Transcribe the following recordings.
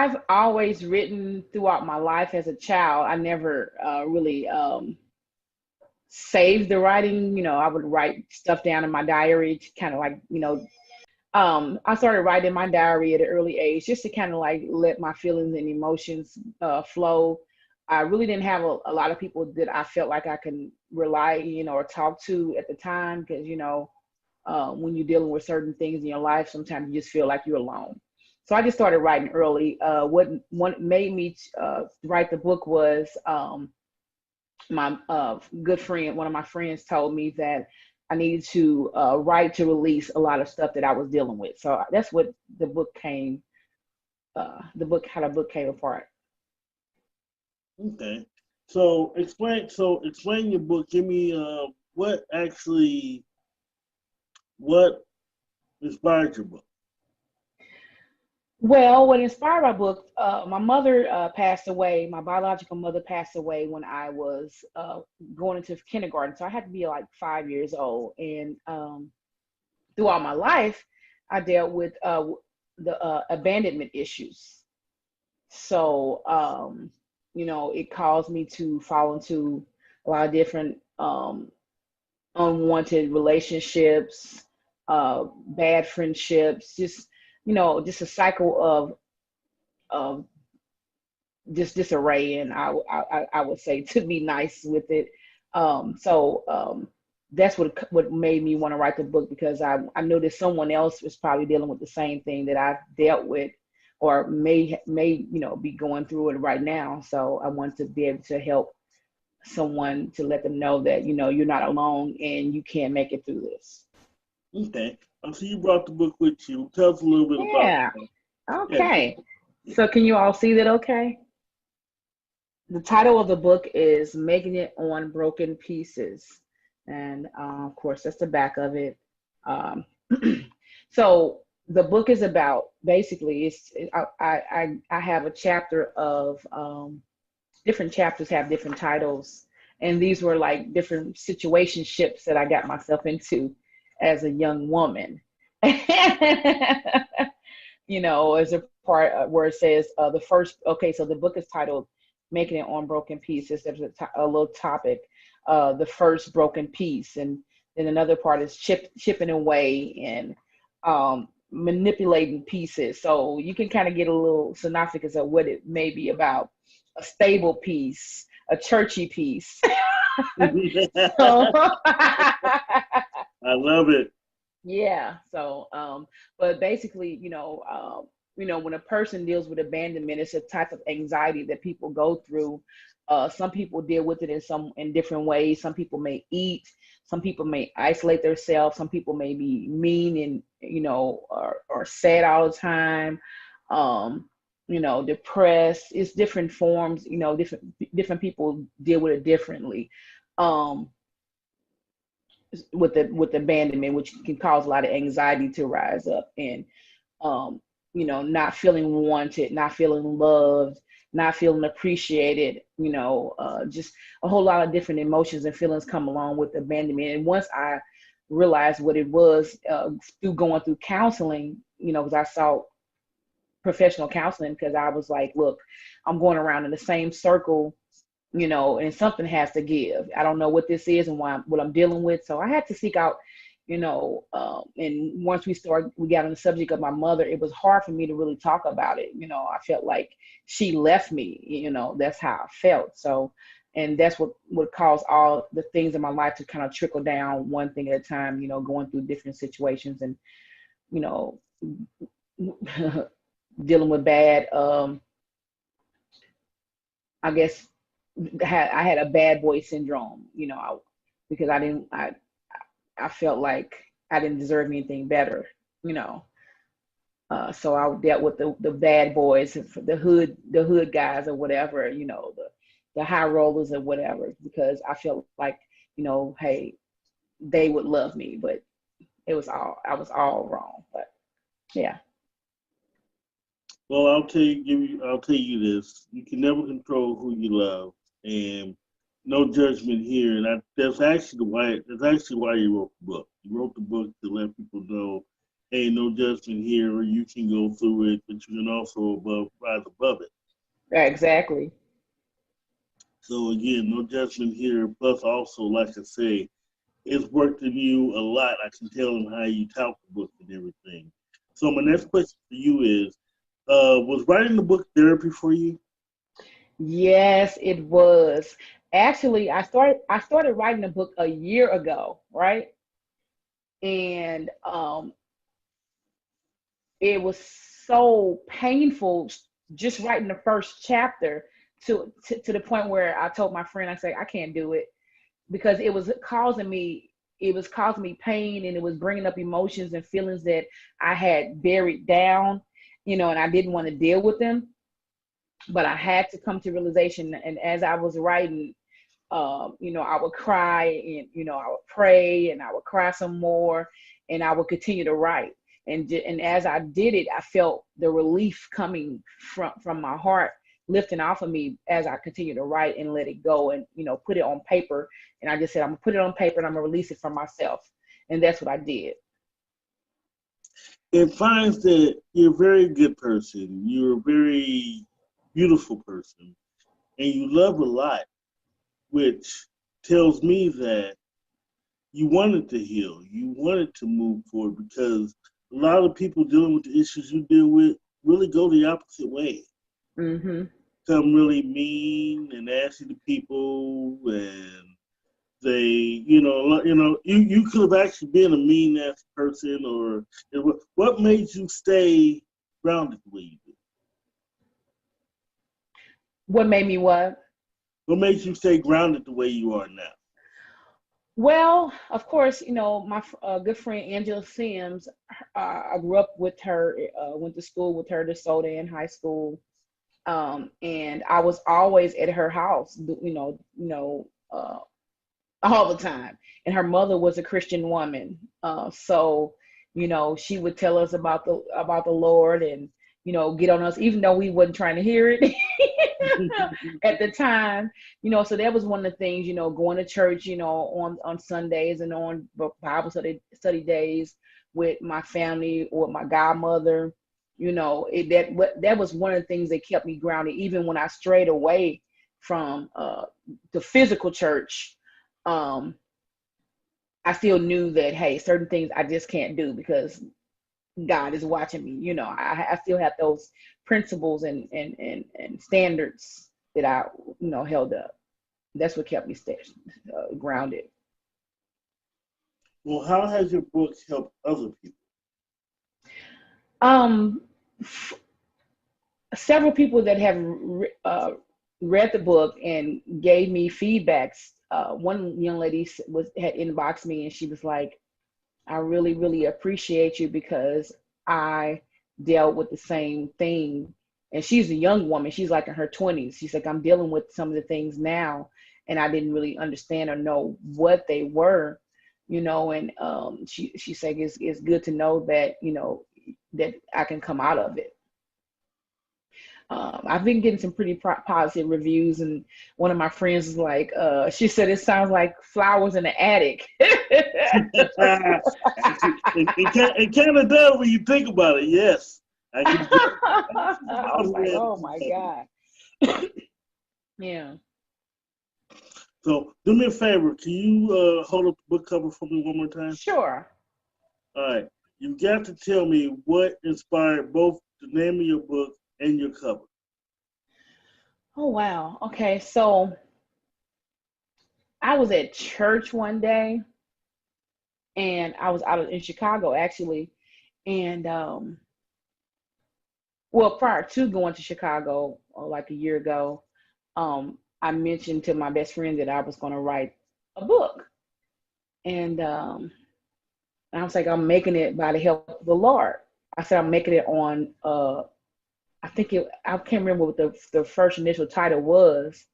I've always written throughout my life as a child. I never really saved the writing. I would write stuff down in my diary to kind of like, I started writing my diary at an early age just to kind of like let my feelings and emotions flow. I really didn't have a lot of people that I felt like I can rely, or talk to at the time because, when you're dealing with certain things in your life, sometimes you just feel like you're alone. So I just started writing early. What made me write the book was my good friend, one of my friends told me that I needed to write to release a lot of stuff that I was dealing with. So that's what the book came, how the book came apart. Okay. So explain your book. Give me what actually what inspired your book. Well, what inspired my book, my mother passed away. My biological mother passed away when I was going into kindergarten. So I had to be like 5 years old. And throughout my life, I dealt with the abandonment issues. So, it caused me to fall into a lot of different unwanted relationships, bad friendships, just a cycle of just disarray. And I would say, to be nice with it. That's what made me want to write the book, because I knew that someone else was probably dealing with the same thing that I dealt with, or may be going through it right now. So I wanted to be able to help someone, to let them know that you're not alone and you can make it through this. Okay. So you brought the book with you. Tell us a little bit about Yeah. it. Yeah. Okay. So can you all see that? Okay. The title of the book is Making It on Broken Pieces. And of course, that's the back of it. Um, so the book is about, basically, I have a chapter of different chapters have different titles. And these were like different situationships that I got myself into as a young woman. As a part where it says the first, okay, so the book is titled Making It on Broken Pieces. There's a little topic, the first broken piece. And then another part is chipping away and manipulating pieces. So you can kind of get a little synopsis of what it may be about: a stable piece, a churchy piece. So, I love it. yeah. So, but basically, when a person deals with abandonment, it's a type of anxiety that people go through. Some people deal with it in different ways. Some people may eat. Some people may isolate themselves. Some people may be mean and or sad all the time. Depressed. It's different forms. Different people deal with it differently. Um, with abandonment, which can cause a lot of anxiety to rise up, and um, not feeling wanted, not feeling loved, not feeling appreciated, just a whole lot of different emotions and feelings come along with abandonment. And once I realized what it was, through going through counseling, because I saw professional counseling, because I was like, look, I'm going around in the same circle, and something has to give. I don't know what this is and what I'm dealing with. So I had to seek out, and once we got on the subject of my mother, it was hard for me to really talk about it. I felt like she left me, that's how I felt. So, and that's what caused all the things in my life to kind of trickle down one thing at a time, going through different situations and, you know, dealing with bad, I guess I had a bad boy syndrome, because I felt like I didn't deserve anything better, you know. So I dealt with the bad boys, the hood guys or whatever, the high rollers or whatever, because I felt like, hey, they would love me, but I was all wrong. But yeah. Well, I'll tell you this. You can never control who you love, and no judgment here. That's actually why you wrote the book. You wrote the book to let people know ain't no judgment here. You can go through it, but you can also rise above it. Yeah, exactly. So again, no judgment here. Plus, also, like I say, it's worked in you a lot. I can tell in how you tout the book and everything. So my next question for you is, was writing the book therapy for you? Yes, it was. Actually, I started writing a book a year ago, right? And it was so painful just writing the first chapter to the point where I told my friend, I said, I can't do it because it was causing me pain, and it was bringing up emotions and feelings that I had buried down, and I didn't want to deal with them. But I had to come to realization, and as I was writing, I would cry, and I would pray, and I would cry some more, and I would continue to write. And as I did it, I felt the relief coming from my heart, lifting off of me as I continued to write and let it go, and put it on paper. And I just said, I'm gonna put it on paper and I'm gonna release it from myself, and that's what I did. It finds that you're a very good person. You're a very beautiful person, and you love a lot, which tells me that you wanted to heal. You wanted to move forward because a lot of people dealing with the issues you deal with really go the opposite way. Hmm. Become really mean and nasty to people, and you could have actually been a mean, nasty person, or what made you stay grounded the way you did? What made me what? What made you stay grounded the way you are now? Well, of course, my good friend Angela Sims. I grew up with her, went to school with her, to Soda in high school, and I was always at her house, all the time. And her mother was a Christian woman, so she would tell us about the Lord, and get on us, even though we wasn't trying to hear it at the time. So that was one of the things, going to church, on Sundays, and on Bible study days with my family or my godmother. That was one of the things that kept me grounded, even when I strayed away from the physical church. um, I still knew that, hey, certain things I just can't do because God is watching me. I still have those principles and standards that I held up. That's what kept me grounded. Well, how has your book helped other people? Um, Several people that have read the book and gave me feedbacks. One young lady had inboxed me, and she was like, I really, really appreciate you because I dealt with the same thing. And she's a young woman. She's like in her 20s. She's like, I'm dealing with some of the things now, and I didn't really understand or know what they were, and she said it's good to know that, that I can come out of it. I've been getting some pretty positive reviews, and one of my friends is like, she said it sounds like flowers in the attic. It kind of does when you think about it. Yes, I can. I was like, oh my God. Yeah. So do me a favor. Can you hold up the book cover for me one more time? Sure. All right. You've got to tell me what inspired both the name of your book and your cover. Oh, wow. Okay. So I was at church one day, and I was in Chicago, actually. And well, prior to going to Chicago, like a year ago, I mentioned to my best friend that I was going to write a book. And I was like, I'm making it by the help of the Lord. I said, I'm making it on, I can't remember what the first initial title was.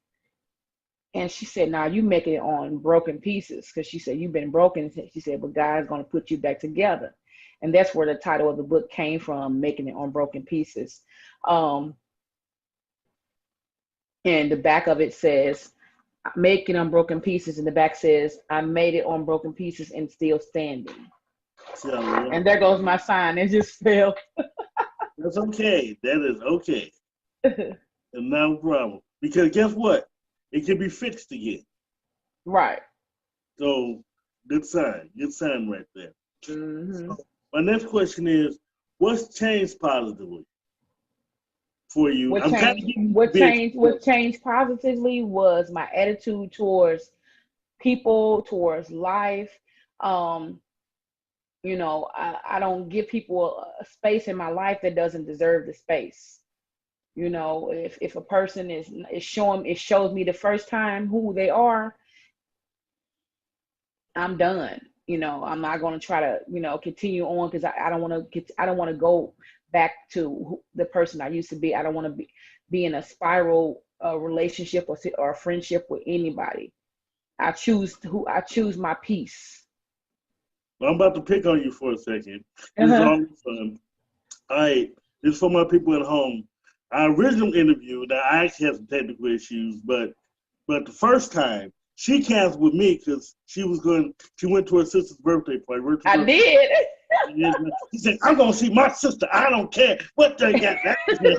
And she said, "Now you making it on broken pieces," because she said, "You've been broken." She said, "But God's going to put you back together." And that's where the title of the book came from, making it on broken pieces. Um, and the back of it says, making on broken pieces. And the back says, I made it on broken pieces and still standing. See, I love And it. there goes my sign. It just fell. That's okay. That is okay. And not a problem. Because guess what? It can be fixed again. Right. So good sign. Good sign right there. Hmm. So my next question is, what's changed positively for you? I'm kind of getting big. What changed positively was my attitude towards people, towards life. Um, I don't give people a space in my life that doesn't deserve the space. If a person is showing it shows me the first time who they are, I'm done. I'm not going to try to continue on because I don't want to go back to the person I used to be. I don't want to be in a spiral relationship or friendship with anybody. I choose my peace. I'm about to pick on you for a second. This is Uh-huh. always fun. All right, this is for my people at home. Our original interview, now I actually had some technical issues, but the first time she canceled with me because she went to her sister's birthday party, virtual I birthday. did. She said, "I'm gonna see my sister. I don't care what they got." Exactly.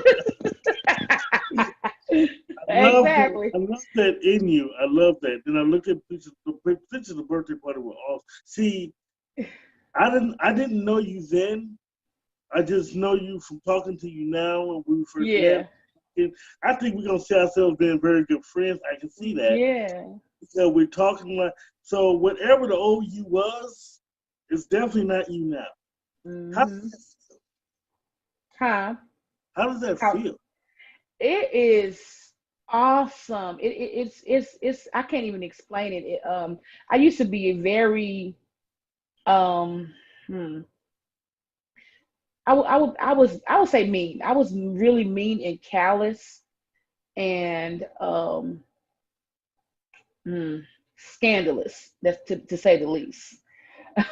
I love that in you. I love that. Then I looked at pictures. The pictures of the birthday party were awesome. See, I didn't know you then. I just know you from talking to you now when we first met. Yeah. I think we're gonna see ourselves being very good friends. I can see that Yeah. because we're talking like so. Whatever the old you was, it's definitely not you now. How Hmm. Huh? how does that How feel? it is awesome. It's I can't even explain it. I used to be a very um hmm, I would say mean. I was really mean and callous and hmm, scandalous. That's to say the least.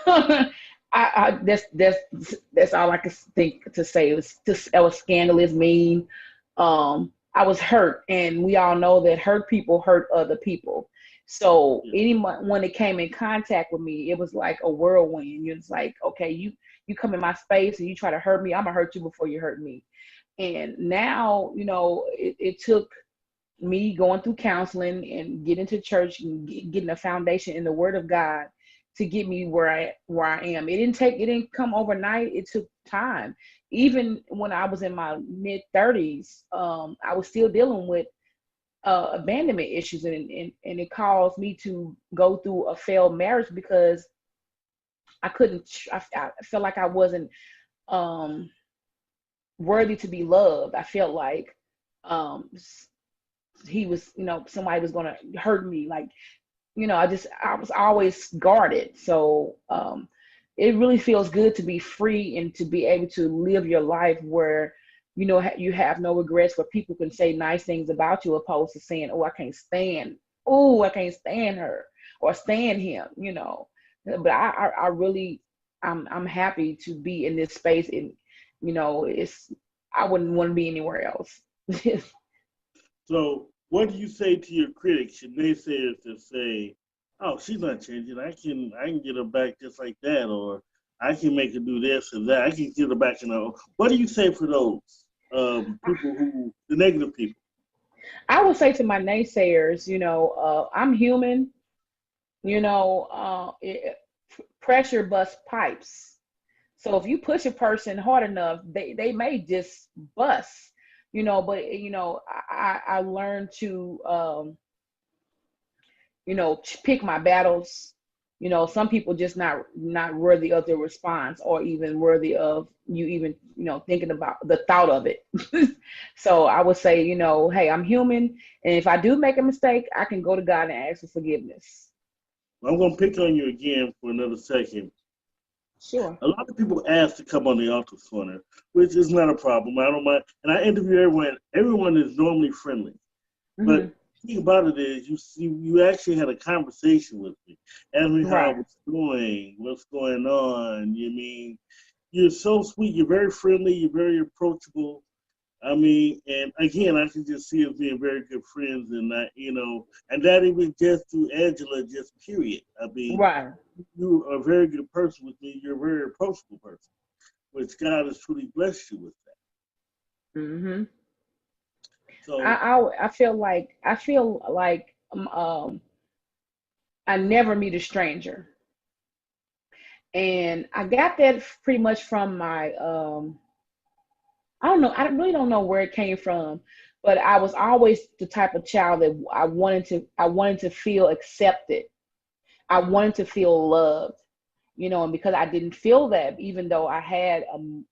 That's all I could think to say. I was scandalous, mean. I was hurt, and we all know that hurt people hurt other people. So Yeah. anyone when it came in contact with me, it was like a whirlwind. It's like, okay, you come in my space and you try to hurt me, I'm gonna hurt you before you hurt me. And now, it took me going through counseling and getting to church and getting a foundation in the Word of God to get me where I am. It didn't come overnight. It took time. Even when I was in my mid 30s, I was still dealing with abandonment issues, and it caused me to go through a failed marriage because I couldn't. I felt like I wasn't um, worthy to be loved. I felt like um, he was, somebody was going to hurt me. Like, I was always guarded. So it really feels good to be free and to be able to live your life where, you have no regrets, where people can say nice things about you opposed to saying, I can't stand her or stand him. But I really, I'm happy to be in this space, and, I wouldn't want to be anywhere else. So, what do you say to your critics and naysayers that say, "Oh, she's not changing. I can get her back just like that, or I can make her do this or that. I can get her back in her." What do you say for those people the negative people? I would say to my naysayers, I'm human. Pressure busts pipes. So if you push a person hard enough, they may just bust. But I learned to pick my battles. Some people just not worthy of the response, or even worthy of you even thinking about the thought of it. So I would say, hey, I'm human, and if I do make a mistake, I can go to God and ask for forgiveness. Well, I'm gonna pick on you again for another second. Sure. A lot of people ask to come on the Author Corner, which is not a problem. I don't mind, and I interview everyone. Everyone is normally friendly. Hmm. But the thing about it is, you actually had a conversation with me, asked me how I Right. was doing, what's going on. You mean you're so sweet, you're very friendly, you're very approachable. I mean, and again, I can just see us being very good friends, and that and that even just through Angela, just period. I mean, Right. you're a very good person with me. You're a very approachable person, which God has truly blessed you with that. Mm-hmm. So, I feel like I never meet a stranger, and I got that pretty much from my I don't know. I really don't know where it came from, but I was always the type of child that I wanted to feel accepted. I wanted to feel loved, and because I didn't feel that, even though I had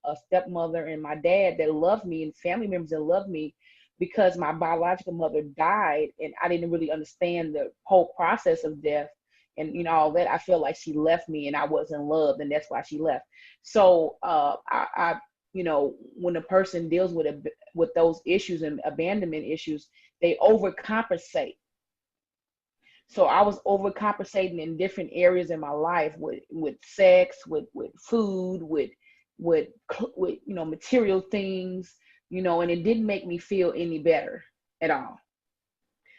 a stepmother and my dad that loved me and family members that loved me, because my biological mother died and I didn't really understand the whole process of death and all that. I feel like she left me and I wasn't loved, and that's why she left. So when a person deals with those issues and abandonment issues, they overcompensate. So I was overcompensating in different areas in my life with sex, with food, with material things, and it didn't make me feel any better at all.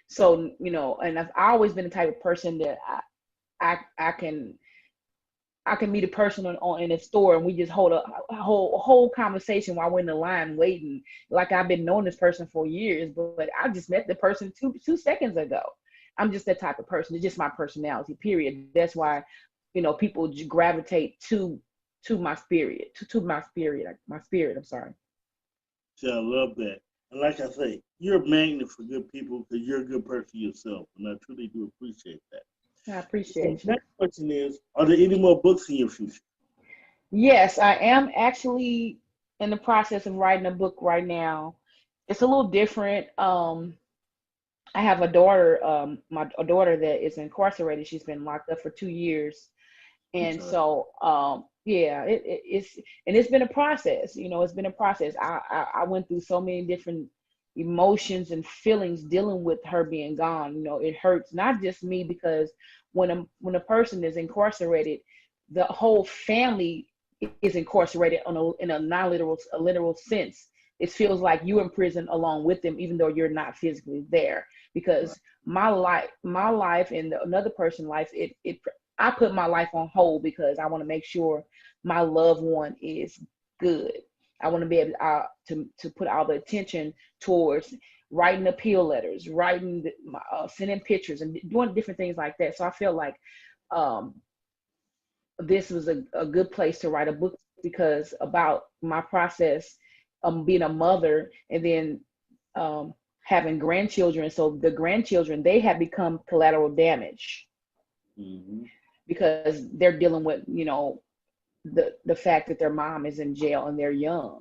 So and I've always been the type of person that I can meet a person in a store and we just hold a whole conversation while we're in the line waiting, like I've been knowing this person for years, but I just met the person two seconds ago. I'm just that type of person. It's just my personality, period. That's why, people gravitate to my spirit, my spirit. I'm sorry. yeah, I love that. And like I say, you're a magnet for good people because you're a good person yourself, and I truly do appreciate that. I So appreciate you. next question is, are there any more books in your future? Yes, I am actually in the process of writing a book right now. It's a little different. I have a daughter, a daughter that is incarcerated. She's been locked up for 2 years, I'm and sorry. so yeah, it's been a process. It's been a process. I went through so many different emotions and feelings dealing with her being gone. It hurts not just me, because when a person is incarcerated, the whole family is incarcerated in a non-literal a literal sense. It feels like you're in prison along with them, even though you're not physically there. Right. Because my life and another person's life, I put my life on hold because I want to make sure my loved one is good. I want to be able to put all the attention towards writing appeal letters, sending pictures, and doing different things like that. So I feel like um, this was a good place to write a book, because about my process, being a mother, and then um, having grandchildren. So the grandchildren, they have become collateral damage Mm-hmm. because they're dealing with the fact that their mom is in jail and they're young.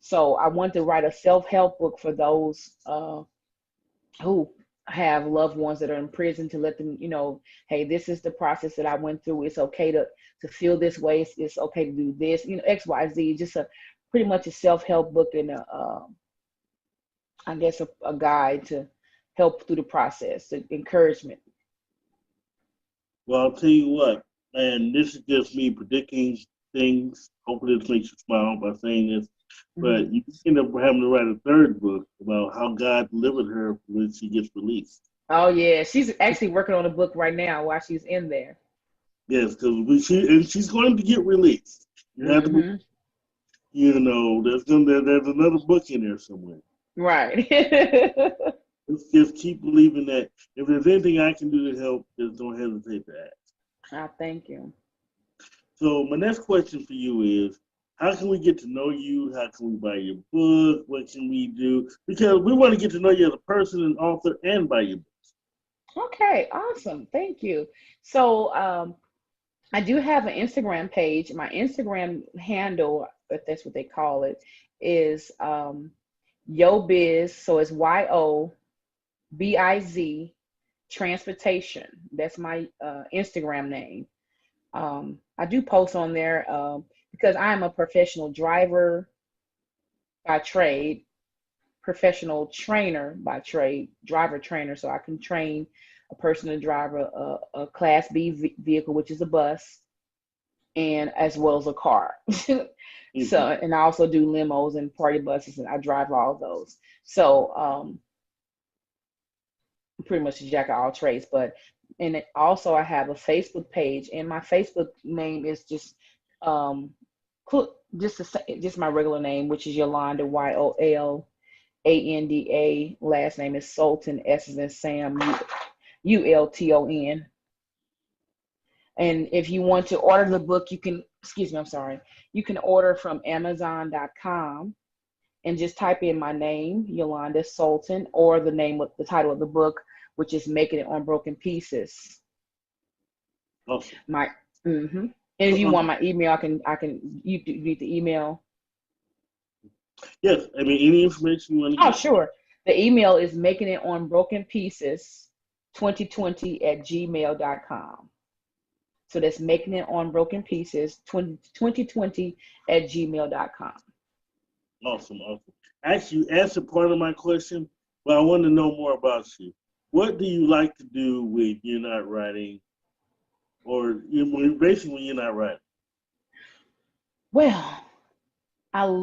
So I want to write a self-help book for those who have loved ones that are in prison, to let them hey, this is the process that I went through. It's okay to feel this way. It's okay to do this, XYZ. Just pretty much a self-help book, and I guess a guide to help through the process, the encouragement. Well, I'll tell you what, and this is just me predicting things. Hopefully, this makes you smile by saying this. Hmm. But you end up having to write a third book about how God delivered her when she gets released. Oh yeah, she's actually working on a book right now while she's in there. Yes, because she's going to get released. You have to, Hmm. there's another book in there somewhere. Right. Let's just keep believing that if there's anything I can do to help, just don't hesitate to ask. I thank you. So my next question for you is, how can we get to know you? How can we buy your book? What can we do? Because we want to get to know you as a person and author and buy your book. Okay, awesome. Thank you. So I do have an Instagram page. My Instagram handle, if that's what they call it, is Yo Biz. So it's YOBIZ Transportation. That's my Instagram name. I do post on there because I am a professional driver by trade, professional trainer by trade, driver trainer. So I can train a person to drive a Class B vehicle, which is a bus, and as well as a car. So, Mm-hmm. and I also do limos and party buses, and I drive all those. So, pretty much a jack of all trades. But And also I have a Facebook page, and my Facebook name is just um, just my regular name, which is Yolanda, Yolanda. Last name is Sulton, S as in Sam, Ulton. And if you want to order the book, you can, excuse me, I'm sorry, you can order from Amazon.com and just type in my name, Yolanda Sulton, or the name of the title of the book, which is Making It on Broken Pieces. Awesome. My, mm-hmm. And if you want my email, you need the email. Yes, I mean, any information you want to Oh, get. sure. The email is making it on broken pieces 2020 at gmail.com. So that's making it on broken pieces 2020 at gmail.com. Awesome, awesome. Actually, you answered part of my question, but I want to know more about you. What do you like to do when you're not writing, or basically when you're not writing? Well, on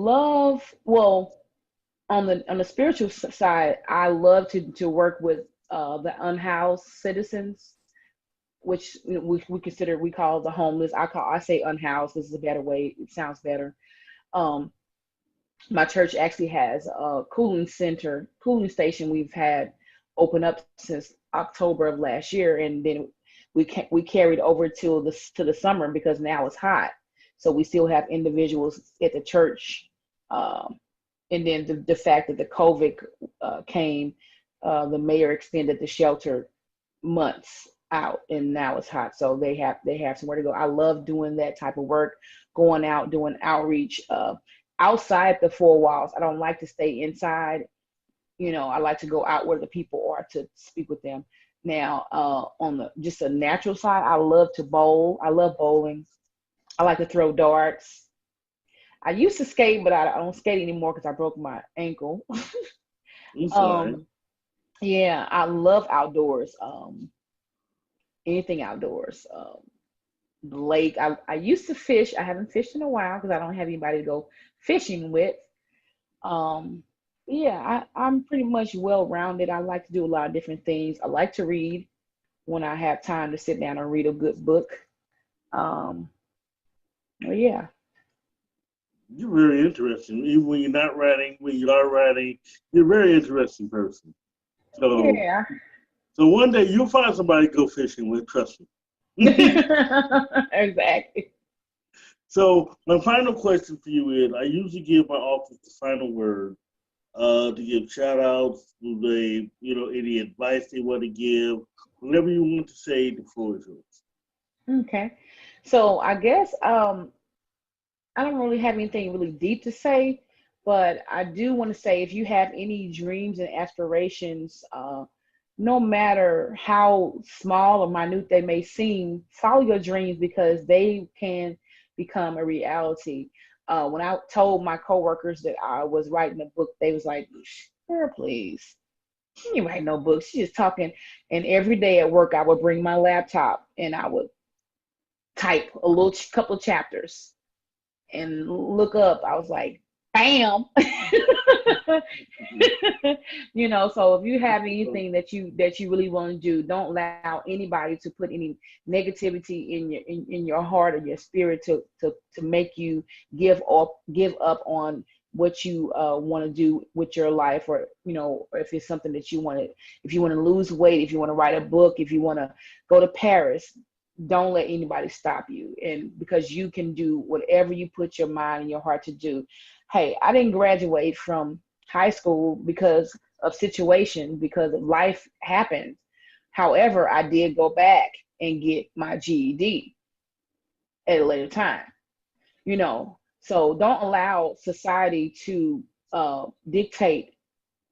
the spiritual side, I love to work with the unhoused citizens, which we call the homeless. I say unhoused. This is a better way. It sounds better. Um, my church actually has a cooling station we've had open up since October of last year, and then we carried over to the summer because now it's hot. So we still have individuals at the church, and then the fact that the COVID came, the mayor extended the shelter months out, and now it's hot, so they have somewhere to go. I love doing that type of work, going out doing outreach outside the four walls. I don't like to stay inside. I like to go out where the people are to speak with them. Now, on the just a natural side, I love to bowl. I love bowling. I like to throw darts. I used to skate, but I don't skate anymore because I broke my ankle. I'm sorry. um, yeah, I love outdoors. Anything outdoors. The lake. I used to fish. I haven't fished in a while because I don't have anybody to go fishing with. Um, yeah, I'm pretty much well rounded. I like to do a lot of different things. I like to read when I have time to sit down and read a good book. Um, well, yeah. You're very interesting. Even when you're not writing, when you are writing, you're a very interesting person. So, Yeah. so one day you'll find somebody to go fishing with. Trust me. Exactly. So my final question for you is: I usually give my authors the final word to give shout outs, to they, any advice they want to give, whatever you want to say. The floor is yours. Okay. So I guess I don't really have anything really deep to say, but I do want to say if you have any dreams and aspirations, no matter how small or minute they may seem, follow your dreams because they can become a reality. When I told my coworkers that I was writing a book, they was like, "Girl, please, you ain't write no books. She's just talking." And every day at work, I would bring my laptop and I would type a little couple of chapters and look up. I was like, bam. So if you have anything that you really want to do, don't allow anybody to put any negativity in your heart or your spirit to make you give up on what you want to do with your life, or if it's something that if you want to lose weight, if you want to write a book, if you want to go to Paris, don't let anybody stop you. And because you can do whatever you put your mind and your heart to do. Hey, I didn't graduate from high school because of situation, because life happened. However, I did go back and get my GED at a later time, so don't allow society to dictate,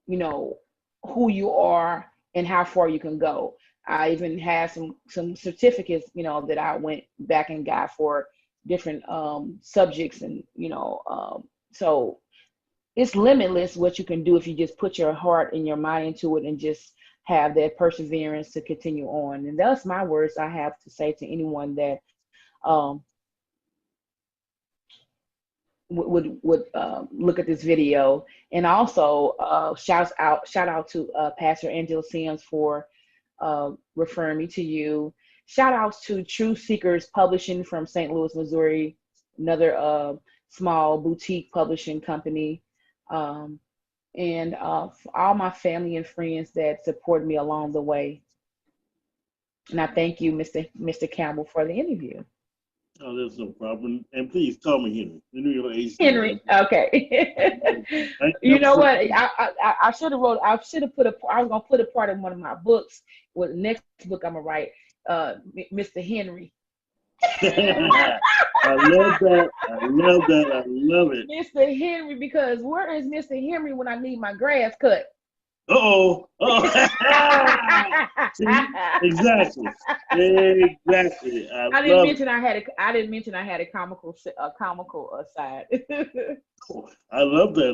who you are and how far you can go. I even have some certificates, that I went back and got for different subjects, and so it's limitless what you can do if you just put your heart and your mind into it and just have that perseverance to continue on. And that's my words I have to say to anyone that um, would look at this video. And also shout out to Pastor Angela Sims for referring me to you. Shout outs to True Seekers Publishing from St. Louis, Missouri, another small boutique publishing company. And for all my family and friends that support me along the way. And I thank you, Mr. Campbell, for the interview. Oh, there's no problem. And please call me Henry. Henry your age. Henry, okay. You know what? I should have wrote. I should have put a. I was gonna put a part in one of my books. With the next book I'm gonna write, Mr. Henry. I love that. I love that. I love it. Mr. Henry, because where is Mr. Henry when I need my grass cut? Uh-oh. See? Exactly. Exactly. I didn't mention I had a comical side. I love that.